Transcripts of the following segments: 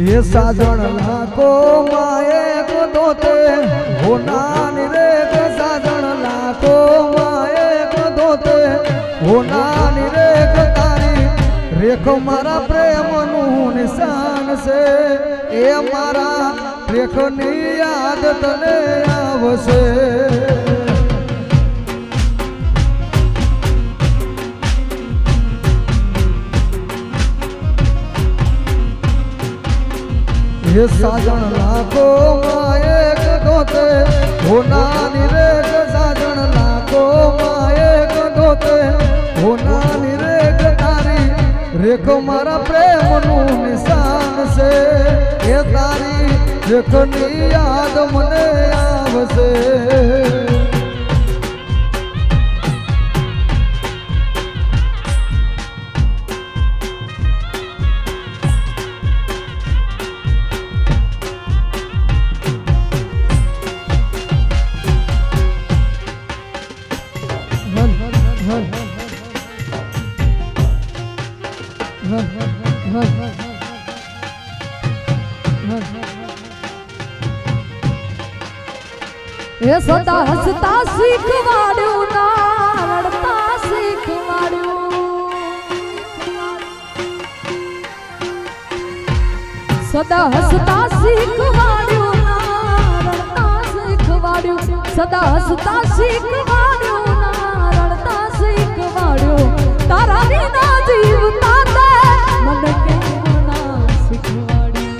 ये साजन लाको माए को दोते हो नानी रे के साजन लाको माए को दोते हो नानी रे के तारी रेखो मारा प्रेम नु निशान से ए मारा रेखो नी याद तने आवसे ये साजन लाखो माए दोते हो नानी रे साजन लाखो माए दोते हो नानी रे तारी रेखो मारा प्रेम नु निशान से ये तारी रेखो नी याद मने आवसे ये सदा हसता शीखवाड्यू ना रड़ता शीखवाड्यू सदा हसता शीखवाड्यू ना रड़ता शीखवाड्यू सदा हसता शीखवाड्यू ना रड़ता शीखवाड्यू तारा बिना जीवता ते मन के मना शीखवाड्यू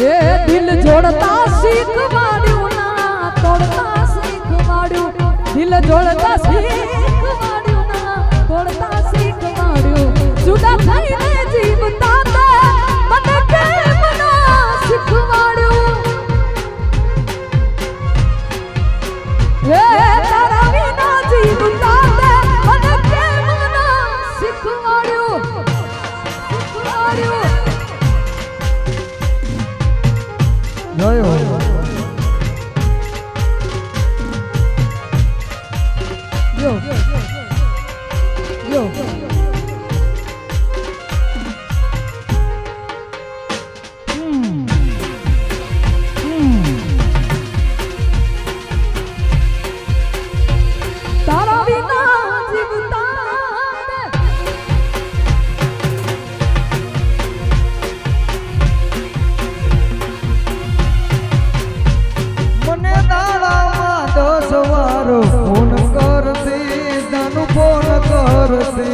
ये दिल जोड़ता शीखवाड्यू ना तोड़ता शीखवाड्यू दिल जोड़ता शीखवाड्यू ना तोड़ता शीखवाड्यू जुदा थईने जीवता ते मन के मना शीखवाड्यू हे तारा बिना जीवता ते मन के मना शीखवाड्यू शीखवाड्यू जय हो यो यो तारा बिना जीवता मने दाड़ा माधो सवारो फोन करती जानु फोन करती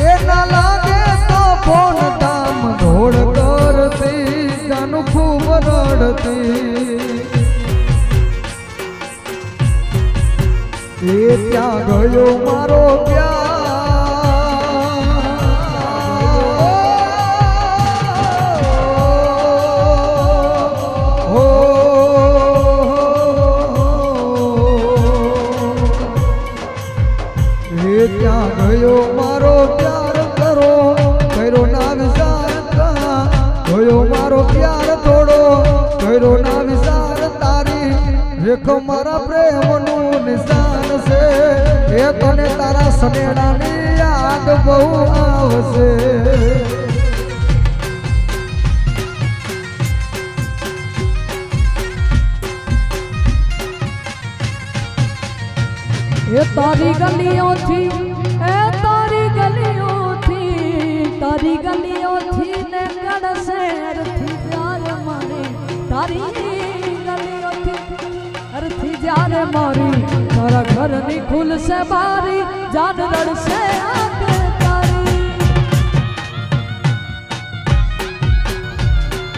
ए ना लागे तो फोन दाम धोड़ करती जानु खूब रड़ती ए क्या गयो मारो प्यार क्या गयो मारो प्यार करो ना विचार गयो मारो प्यार थोड़ो करो ना विचार तारी रेखो मारा प्रेम नु निशान से ये तने तारा सनेड़ा नी याद बहु आवसे ये तारी गलियों थी ए तारी गलियों थी ने गड़ से अरथी प्यार मारे तारी गलियों थी अरथी जाने मारी तारा घर नी खुल से बारी जान रड़ से आके तारी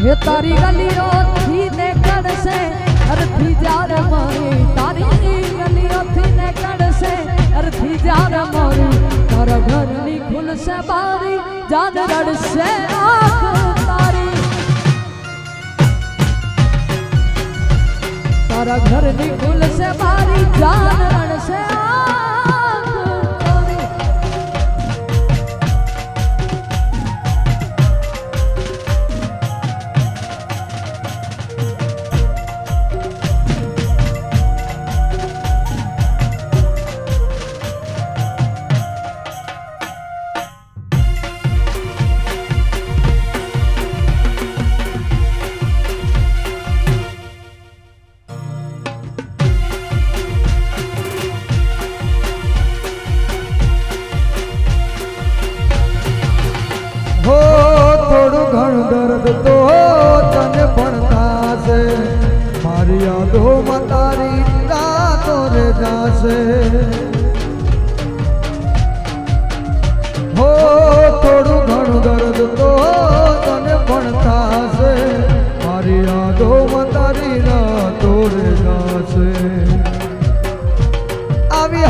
ये तारी गलियों थी ने गड़ से अरथी जाने मारी तारी गलियों थी ने गड़ से अरथी जाने मारी तारा घर नी खुल से बारी जान रड़ से आख तारी तारा घर नी खुल से बारी जान रड़ से आख तारी તો તને પણ થાશે મારી યાદોમાં તારી રાતો રે જાશે હો થોડું ઘણું દર્દ તો તને પણ થાશે મારી યાદોમાં તારી રાતો રે જાશે આવી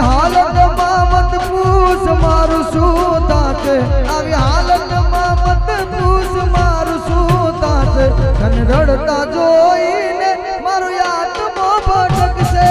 હાલતમાં મત પૂછ મારું શું થાશે આવી હાલતમાં મત પૂછ મારું શું થાશે તને રડતા જોઈને મારું આત્મો ભટકશે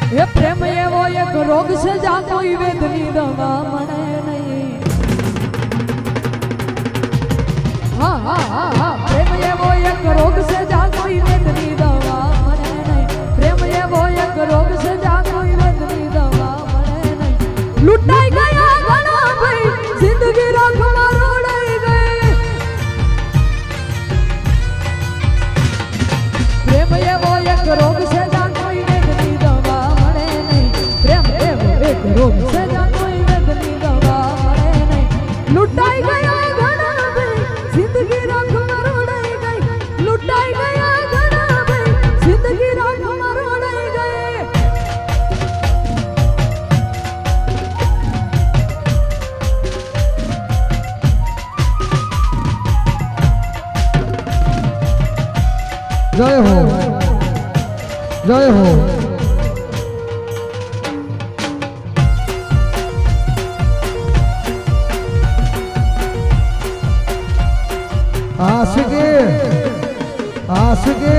એ પ્રેમ એવો એક રોગ છે જા કોઈ વેદની દવા મળે નહીં હા હા હા હા પ્રેમ એવો એક રોગ છે જા કોઈ વેદની દવા મળે નહીં પ્રેમ એવો એક રોગ છે જા કોઈ વેદની દવા મળે નહીં લૂંટાઈ ગયા ઘણા ભાઈ જિંદગી રાખમાં રોડાઈ ગઈ પ્રેમ એવો એક રોગ છે જા કોઈ વેદની દવા રોગ છે જા કોઈ વેદની દવા મળે નહીં લૂંટાઈ ગયા ઘણા ભાઈ જિંદગી રાખમાં રોડાઈ ગઈ લૂંટાઈ ગયા ઘણા ભાઈ જિંદગી રાખમાં રોડાઈ ગઈ જય હો જય હો आशिकी आशिकी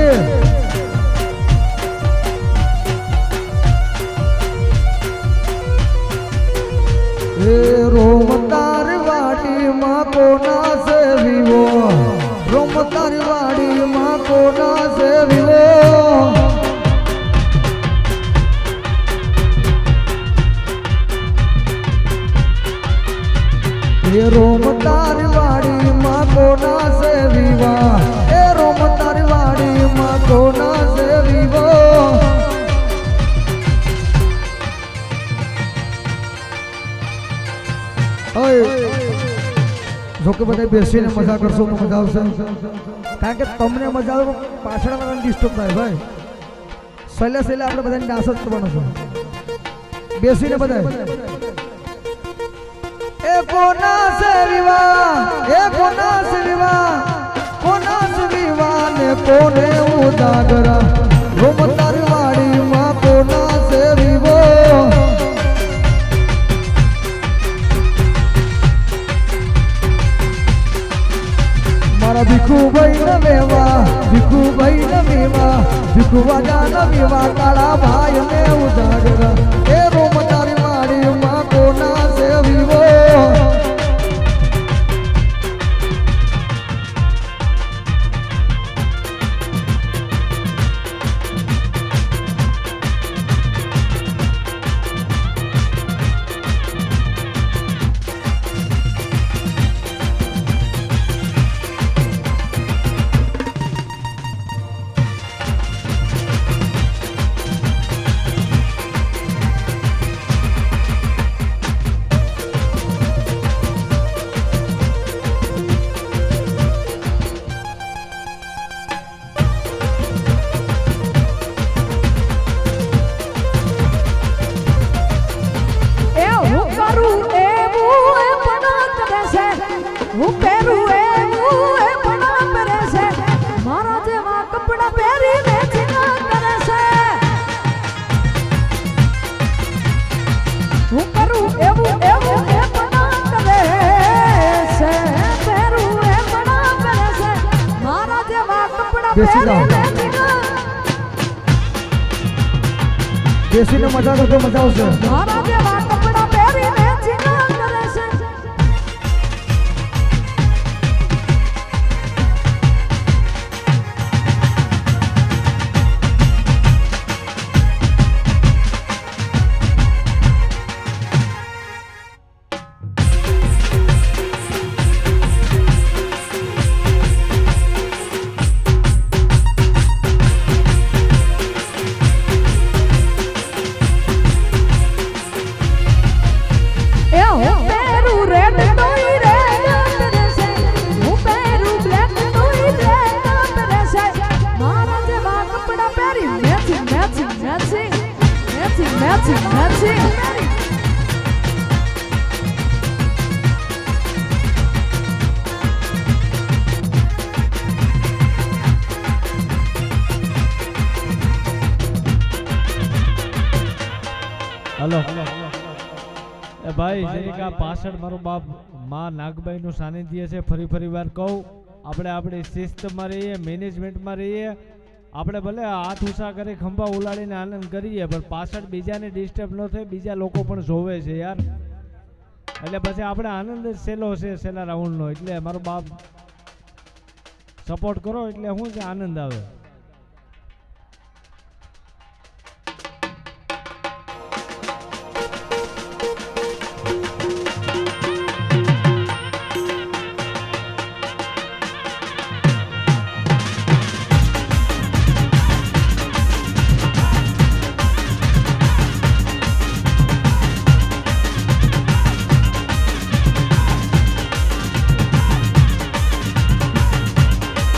ए रोम तारी वाड़ी माँ को ना से विवो रोम तारी वाड़ी माँ को ना से विवो ए रोम तारी वाड़ी माँ को ना से विवा ए रोम तारी वाड़ी माँ को ना से विवो જો કે બધા બેસીને મજા કરશો તો મજા આવશે કારણ કે તમને મજા આવે પાછળ વાળાને ડિસ્ટર્બ થાય ભાઈ સહેલા સહેલા આપણે બધાને ડાન્સ જ કરવાનો છે બેસીને બધા ए कोना से विवाह ने कोने उजागरा रोम तारी वाड़ी माँ कोना से विवो मारा भिखू भाई न मेवा भिखू वाजा न विवाह काला भाई ने उजागरा ए रोम तारी वाड़ी माँ कोना से विवो બેસીને મજા કરતો મજા આવશે. મારા જેવા કપડા પહેરીને ચીના કરે છે. મેચિંગ મેચિંગ હલો એ ભાઈ જરીક આ પાછળ મારો બાપ માં નાગભાઈ નું સાનિધ્ય છે. ફરી વાર કહું, આપણે આપણી શિસ્તમાં રહીએ, મેનેજમેન્ટમાં રહીએ. આપણે ભલે હાથ ઊંચા કરી ખંભા ઉલાડીને આનંદ કરીએ, પણ પાછળ બીજાને ડિસ્ટર્બ ન થાય, બીજા લોકો પણ જોવે છે યાર. એટલે પછી આપણે આનંદ જ સહેલો છે છેલ્લા રાઉન્ડનો. એટલે મારો બાપ સપોર્ટ કરો એટલે શું છે આનંદ આવે.